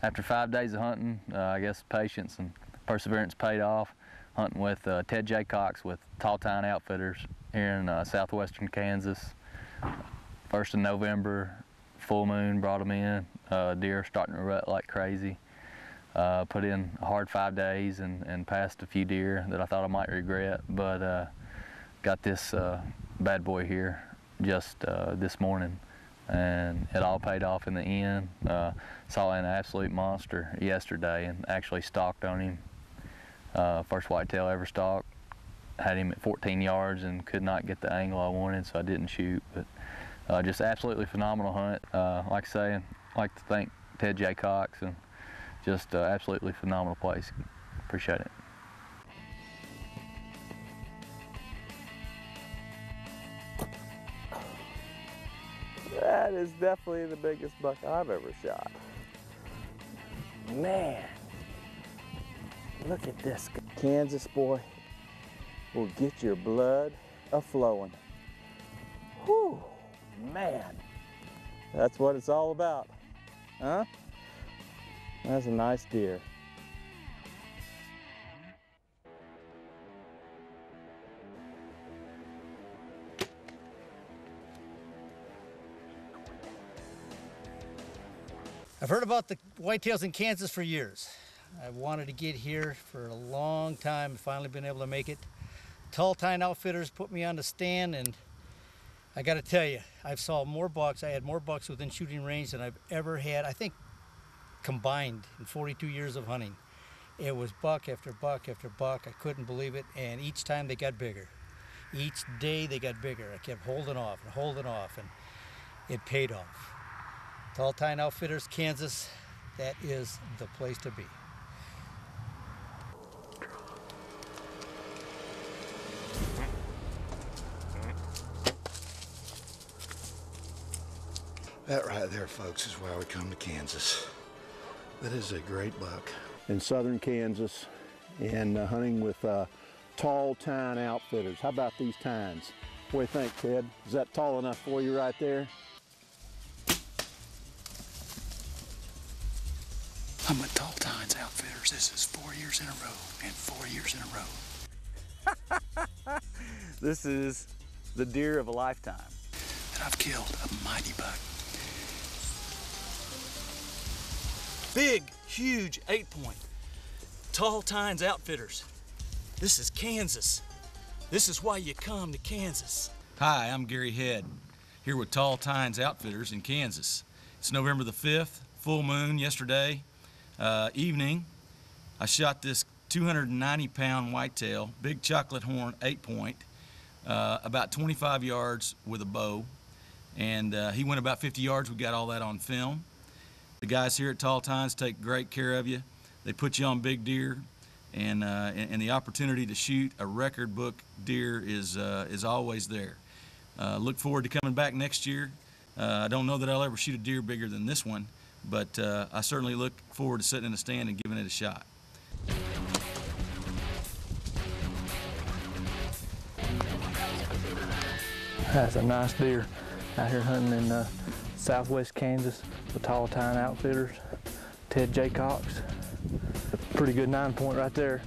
After 5 days of hunting, I guess patience and perseverance paid off. Hunting with Ted J. Cox with Tall Tine Outfitters here in southwestern Kansas. 1st of November, full moon brought them in. Deer starting to rut like crazy. Put in a hard 5 days and passed a few deer that I thought I might regret, but got this bad boy here just this morning, and it all paid off in the end. Saw an absolute monster yesterday and actually stalked on him. First whitetail ever stalked. Had him at 14 yards and could not get the angle I wanted, so I didn't shoot. But just absolutely phenomenal hunt. Like I say, I'd like to thank Ted J. Cox, and just absolutely phenomenal place. Appreciate it. That is definitely the biggest buck I've ever shot. Man, look at this. Kansas boy will get your blood a-flowing. Whew, man. That's what it's all about, huh? That's a nice deer. I've heard about the whitetails in Kansas for years. I've wanted to get here for a long time, finally been able to make it. Tall Tine Outfitters put me on the stand, and I gotta tell you, I've saw more bucks. I had more bucks within shooting range than I've ever had, I think, combined in 42 years of hunting. It was buck after buck after buck. I couldn't believe it, and each time they got bigger. Each day they got bigger. I kept holding off, and it paid off. Tall Tine Outfitters, Kansas, that is the place to be. That right there, folks, is why we come to Kansas. That is a great buck. In southern Kansas, and hunting with Tall Tine Outfitters. How about these tines? What do you think, Ted? Is that tall enough for you right there? I'm with Tall Tines Outfitters. This is 4 years in a row, and 4 years in a row. This is the deer of a lifetime. And I've killed a mighty buck. Big, huge 8-point. Tall Tines Outfitters. This is Kansas. This is why you come to Kansas. Hi, I'm Gary Head, here with Tall Tines Outfitters in Kansas. It's November the 5th, full moon yesterday evening. I shot this 290-pound whitetail, big chocolate horn 8-point, about 25 yards with a bow, and he went about 50 yards. We got all that on film. The guys here at Tall Tines take great care of you. They put you on big deer, and the opportunity to shoot a record book deer is always there. Look forward to coming back next year. I don't know that I'll ever shoot a deer bigger than this one, but I certainly look forward to sitting in the stand and giving it a shot. That's a nice deer out here hunting in southwest Kansas with Tall Tine Outfitters, Ted J. Cox. A pretty good 9-point right there.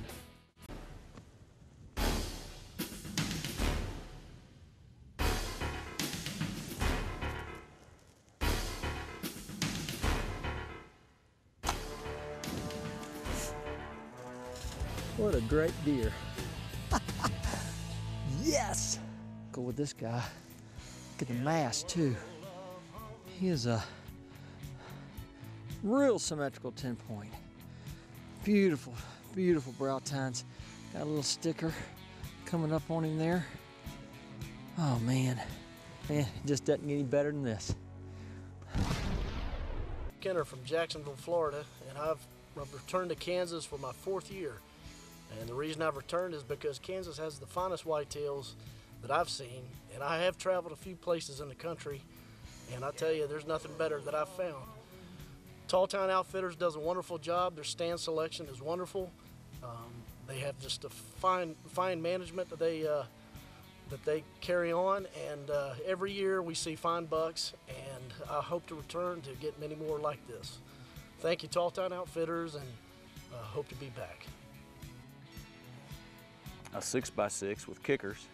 What a great deer. Yes! Go with this guy. Look at the mass too. He is a real symmetrical 10-point. Beautiful, beautiful brow tines. Got a little sticker coming up on him there. Oh man, it just doesn't get any better than this. Kenner from Jacksonville, Florida, and I've returned to Kansas for my 4th year. And the reason I've returned is because Kansas has the finest whitetails that I've seen, and I have traveled a few places in the country, and I tell you, there's nothing better that I've found. Tall Tine Outfitters does a wonderful job. Their stand selection is wonderful. They have just a fine management that they carry on, and every year we see fine bucks, and I hope to return to get many more like this. thank you, Tall Tine Outfitters, and hope to be back. A 6x6 with kickers.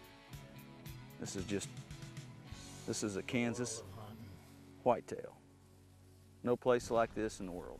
This is a Kansas whitetail. No place like this in the world.